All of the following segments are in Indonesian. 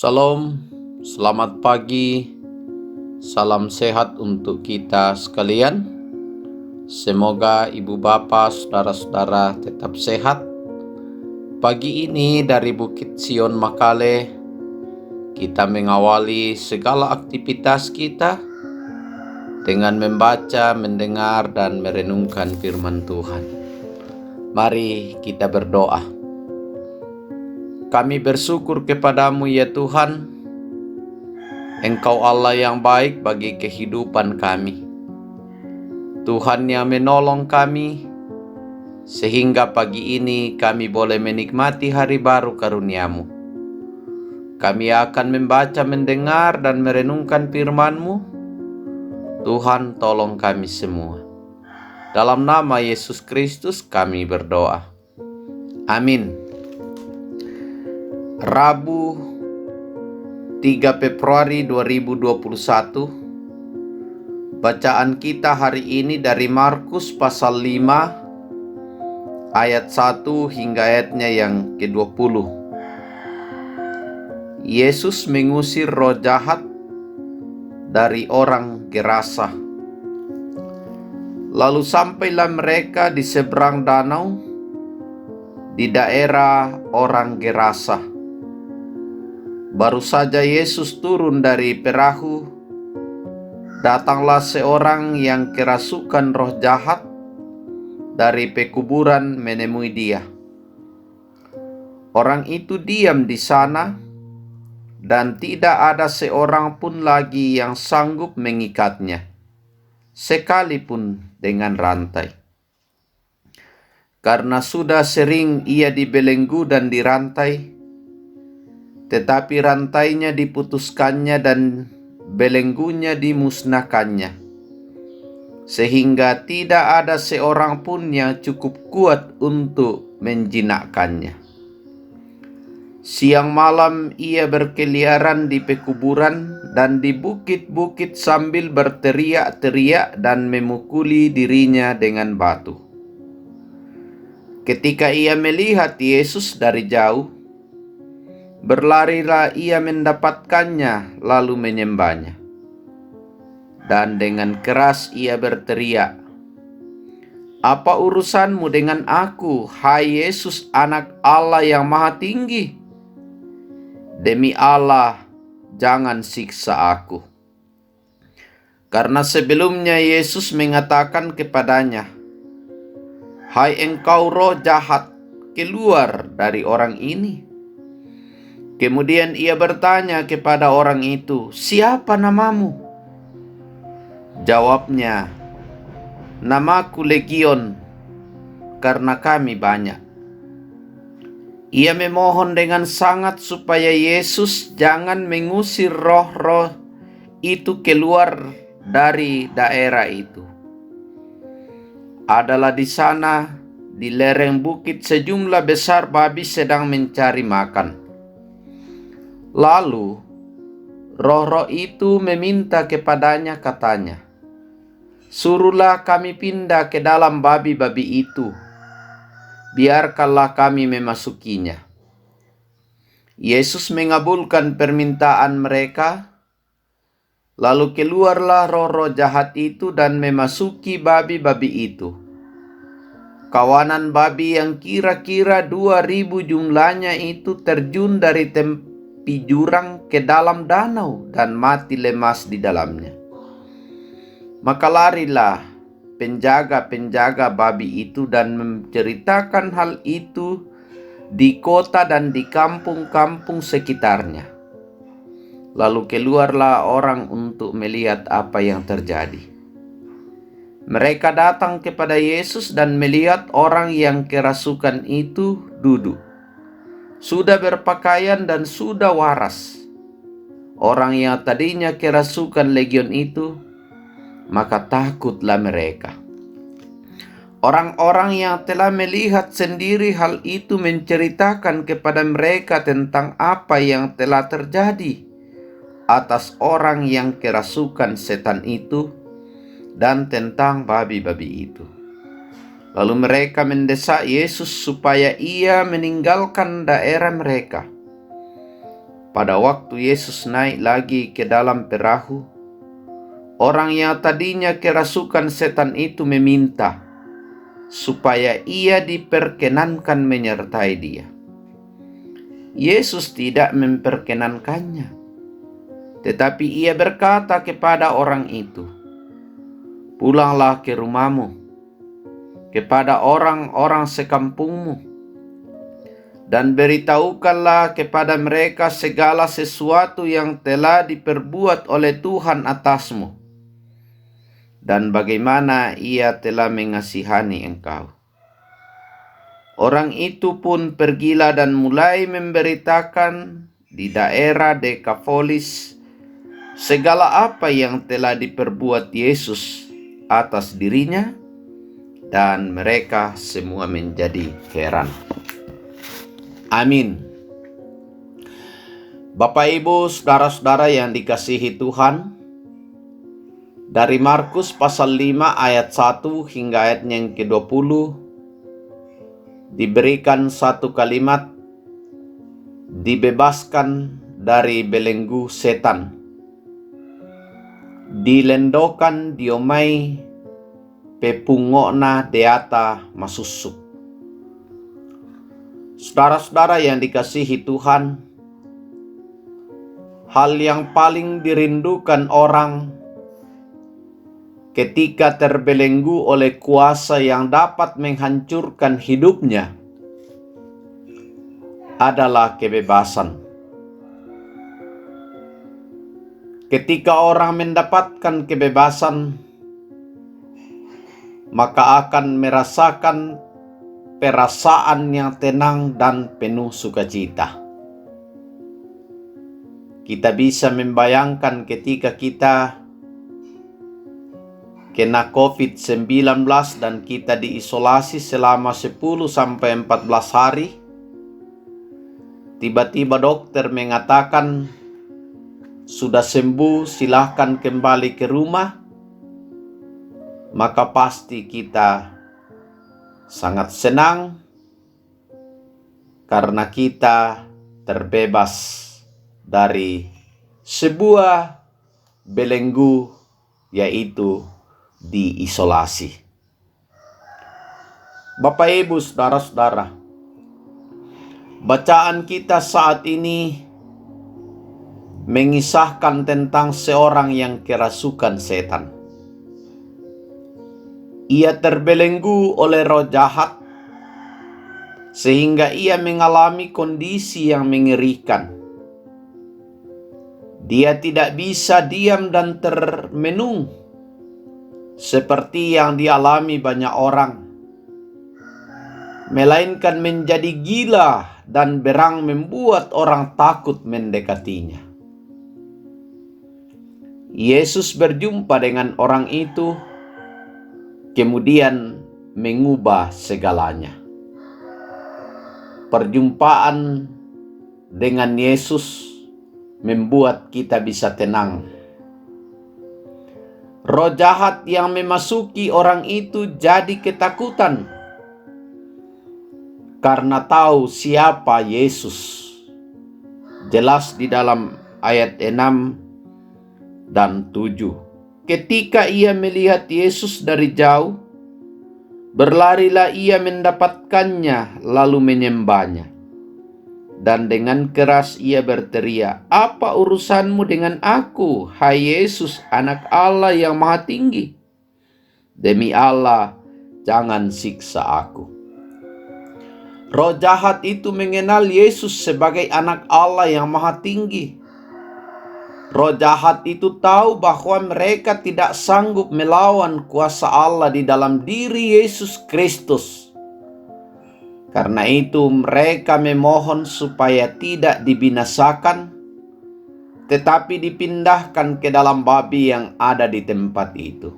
Salam, selamat pagi, salam sehat untuk kita sekalian. Semoga ibu bapa, saudara-saudara tetap sehat. Pagi ini dari Bukit Sion Makale, kita mengawali segala aktivitas kita dengan membaca, mendengar, dan merenungkan firman Tuhan. Mari kita berdoa. Kami bersyukur kepadamu ya Tuhan, Engkau Allah yang baik bagi kehidupan kami. Tuhan yang menolong kami, sehingga pagi ini kami boleh menikmati hari baru karunia-Mu. Kami akan membaca, mendengar, dan merenungkan firman-Mu. Tuhan tolong kami semua. Dalam nama Yesus Kristus kami berdoa. Amin. Rabu 3 Februari 2021. Bacaan kita hari ini dari Markus pasal 5 ayat 1 hingga ayatnya yang ke-20. Yesus mengusir roh jahat dari orang Gerasa. Lalu sampailah mereka di seberang danau di daerah orang Gerasa. Baru saja Yesus turun dari perahu, datanglah seorang yang kerasukan roh jahat dari pekuburan menemui dia. Orang itu diam di sana dan tidak ada seorang pun lagi yang sanggup mengikatnya, sekalipun dengan rantai. Karena sudah sering ia dibelenggu dan dirantai, tetapi rantainya diputuskannya dan belenggunya dimusnahkannya, sehingga tidak ada seorang pun yang cukup kuat untuk menjinakkannya. Siang malam ia berkeliaran di pekuburan dan di bukit-bukit sambil berteriak-teriak dan memukuli dirinya dengan batu. Ketika ia melihat Yesus dari jauh, berlarilah ia mendapatkannya lalu menyembahnya. Dan dengan keras ia berteriak, "Apa urusanmu dengan aku, hai Yesus, Anak Allah yang Maha Tinggi? Demi Allah, jangan siksa aku." Karena sebelumnya Yesus mengatakan kepadanya, "Hai engkau roh jahat, keluar dari orang ini." Kemudian ia bertanya kepada orang itu, "Siapa namamu?" Jawabnya, "Namaku Legion, karena kami banyak." Ia memohon dengan sangat supaya Yesus jangan mengusir roh-roh itu keluar dari daerah itu. Adalah di sana, di lereng bukit, sejumlah besar babi sedang mencari makan. Lalu roh-roh itu meminta kepadanya, katanya, "Suruhlah kami pindah ke dalam babi-babi itu, biarkanlah kami memasukinya." Yesus mengabulkan permintaan mereka, lalu keluarlah roh-roh jahat itu dan memasuki babi-babi itu. Kawanan babi yang kira-kira 2.000 jumlahnya itu terjun dari tepi jurang ke dalam danau dan mati lemas di dalamnya. Maka larilah penjaga-penjaga babi itu dan menceritakan hal itu di kota dan di kampung-kampung sekitarnya. Lalu keluarlah orang untuk melihat apa yang terjadi. Mereka datang kepada Yesus dan melihat orang yang kerasukan itu duduk, sudah berpakaian dan sudah waras. Orang yang tadinya kerasukan legion itu, maka takutlah mereka. Orang-orang yang telah melihat sendiri hal itu menceritakan kepada mereka tentang apa yang telah terjadi atas orang yang kerasukan setan itu dan tentang babi-babi itu. Lalu mereka mendesak Yesus supaya ia meninggalkan daerah mereka. pada waktu Yesus naik lagi ke dalam perahu, orang yang tadinya kerasukan setan itu meminta supaya ia diperkenankan menyertai dia. Yesus tidak memperkenankannya, tetapi ia berkata kepada orang itu, "Pulanglah ke rumahmu, kepada orang-orang sekampungmu, dan beritahukanlah kepada mereka segala sesuatu yang telah diperbuat oleh Tuhan atasmu, dan bagaimana ia telah mengasihani engkau." Orang itu pun pergilah dan mulai memberitakan di daerah Dekapolis segala apa yang telah diperbuat Yesus atas dirinya, dan mereka semua menjadi heran. Amin. Bapak, Ibu, saudara-saudara yang dikasihi Tuhan, dari Markus pasal 5 ayat 1 hingga ayatnya yang ke-20 diberikan satu kalimat, dibebaskan dari belenggu setan, dilendokan diomai pepungokna deata masusuk. Saudara-saudara yang dikasihi Tuhan, hal yang paling dirindukan orang ketika terbelenggu oleh kuasa yang dapat menghancurkan hidupnya adalah kebebasan. Ketika orang mendapatkan kebebasan, maka akan merasakan perasaan yang tenang dan penuh sukacita. Kita bisa membayangkan ketika kita kena COVID-19 dan kita diisolasi selama 10-14 hari. Tiba-tiba dokter mengatakan, "Sudah sembuh, silahkan kembali ke rumah." Maka pasti kita sangat senang karena kita terbebas dari sebuah belenggu, yaitu diisolasi. Bapak, Ibu, saudara-saudara, bacaan kita saat ini mengisahkan tentang seorang yang kerasukan setan. Ia terbelenggu oleh roh jahat sehingga ia mengalami kondisi yang mengerikan. Dia tidak bisa diam dan termenung seperti yang dialami banyak orang, melainkan menjadi gila dan berang membuat orang takut mendekatinya. Yesus berjumpa dengan orang itu, kemudian mengubah segalanya. Perjumpaan dengan Yesus membuat kita bisa tenang. Roh jahat yang memasuki orang itu jadi ketakutan karena tahu siapa Yesus. Jelas di dalam ayat 6 dan 7. Ketika ia melihat Yesus dari jauh, berlarilah ia mendapatkannya lalu menyembahnya. Dan dengan keras ia berteriak, "Apa urusanmu dengan aku, hai Yesus, Anak Allah yang Maha Tinggi? Demi Allah, jangan siksa aku." Roh jahat itu mengenal Yesus sebagai Anak Allah yang Maha Tinggi. Roh jahat itu tahu bahwa mereka tidak sanggup melawan kuasa Allah di dalam diri Yesus Kristus. Karena itu mereka memohon supaya tidak dibinasakan, tetapi dipindahkan ke dalam babi yang ada di tempat itu.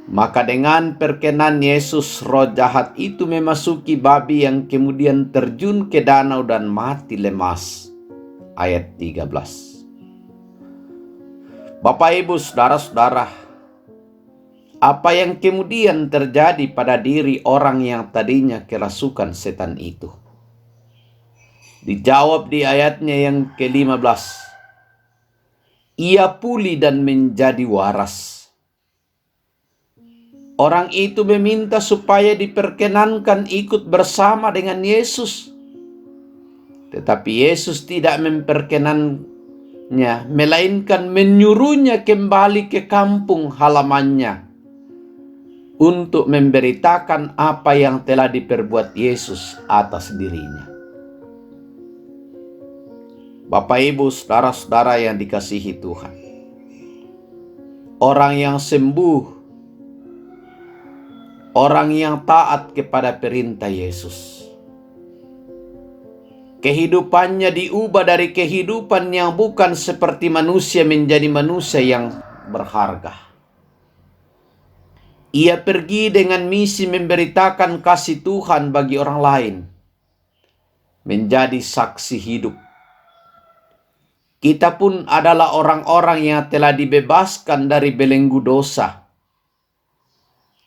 Maka dengan perkenan Yesus, roh jahat itu memasuki babi yang kemudian terjun ke danau dan mati lemas. Ayat 13. Bapak, Ibu, saudara-saudara, apa yang kemudian terjadi pada diri orang yang tadinya kerasukan setan itu? Dijawab di ayatnya yang ke-15. Ia pulih dan menjadi waras. Orang itu meminta supaya diperkenankan ikut bersama dengan Yesus. Tetapi Yesus tidak memperkenannya, melainkan menyuruhnya kembali ke kampung halamannya untuk memberitakan apa yang telah diperbuat Yesus atas dirinya. Bapak, Ibu, saudara-saudara yang dikasihi Tuhan, orang yang sembuh, orang yang taat kepada perintah Yesus, kehidupannya diubah dari kehidupan yang bukan seperti manusia menjadi manusia yang berharga. Ia pergi dengan misi memberitakan kasih Tuhan bagi orang lain, menjadi saksi hidup. Kita pun adalah orang-orang yang telah dibebaskan dari belenggu dosa.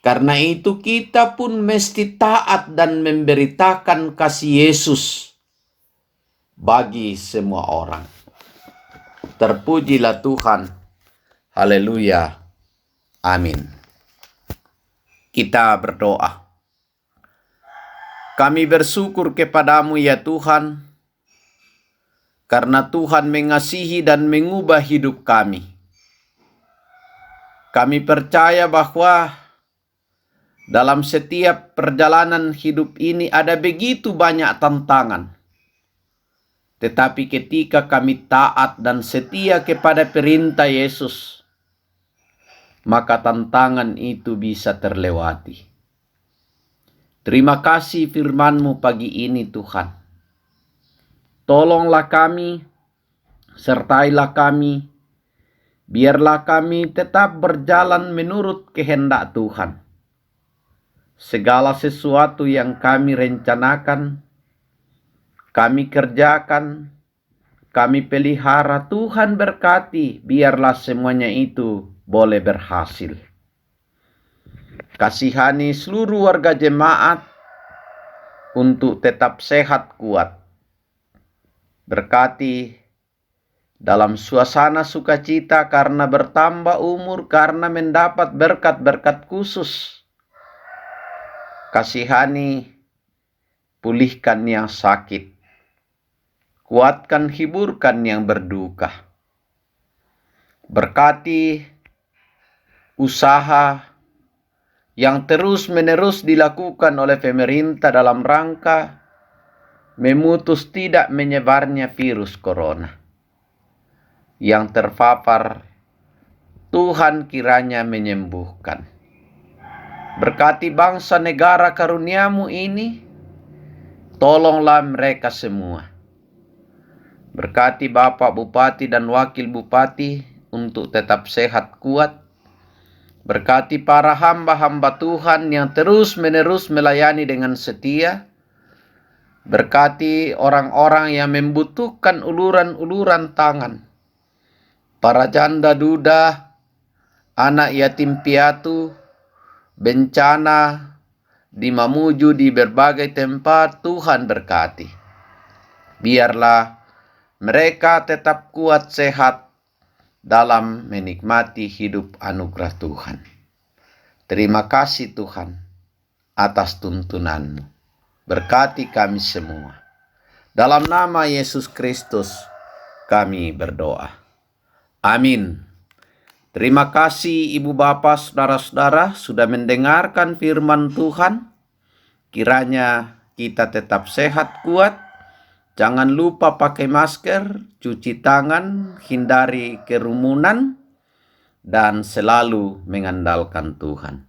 Karena itu kita pun mesti taat dan memberitakan kasih Yesus bagi semua orang. Terpujilah Tuhan. Haleluya. Amin. Kita berdoa. Kami bersyukur kepadamu ya Tuhan, karena Tuhan mengasihi dan mengubah hidup kami. Kami percaya bahwa dalam setiap perjalanan hidup ini ada begitu banyak tantangan. Tetapi ketika kami taat dan setia kepada perintah Yesus, maka tantangan itu bisa terlewati. Terima kasih firman-Mu pagi ini Tuhan. Tolonglah kami, sertailah kami, biarlah kami tetap berjalan menurut kehendak Tuhan. Segala sesuatu yang kami rencanakan, kami kerjakan, kami pelihara, Tuhan berkati, biarlah semuanya itu boleh berhasil. Kasihani seluruh warga jemaat untuk tetap sehat kuat. Berkati dalam suasana sukacita karena bertambah umur, karena mendapat berkat-berkat khusus. Kasihani, pulihkan yang sakit. Kuatkan, hiburkan yang berduka. Berkati usaha yang terus-menerus dilakukan oleh pemerintah dalam rangka memutus tidak menyebarnya virus corona. Yang terpapar, Tuhan kiranya menyembuhkan. Berkati bangsa negara karunia-Mu ini, tolonglah mereka semua. Berkati Bapak Bupati dan Wakil Bupati untuk tetap sehat kuat. Berkati para hamba-hamba Tuhan yang terus-menerus melayani dengan setia. Berkati orang-orang yang membutuhkan uluran-uluran tangan. Para janda duda, anak yatim piatu, bencana di Mamuju di berbagai tempat, Tuhan berkati. Biarlah mereka tetap kuat sehat dalam menikmati hidup anugerah Tuhan. Terima kasih Tuhan atas tuntunan-Mu. Berkati kami semua. Dalam nama Yesus Kristus kami berdoa. Amin. Terima kasih Ibu Bapak, Saudara-saudara sudah mendengarkan firman Tuhan. Kiranya kita tetap sehat kuat. Jangan lupa pakai masker, cuci tangan, hindari kerumunan, dan selalu mengandalkan Tuhan.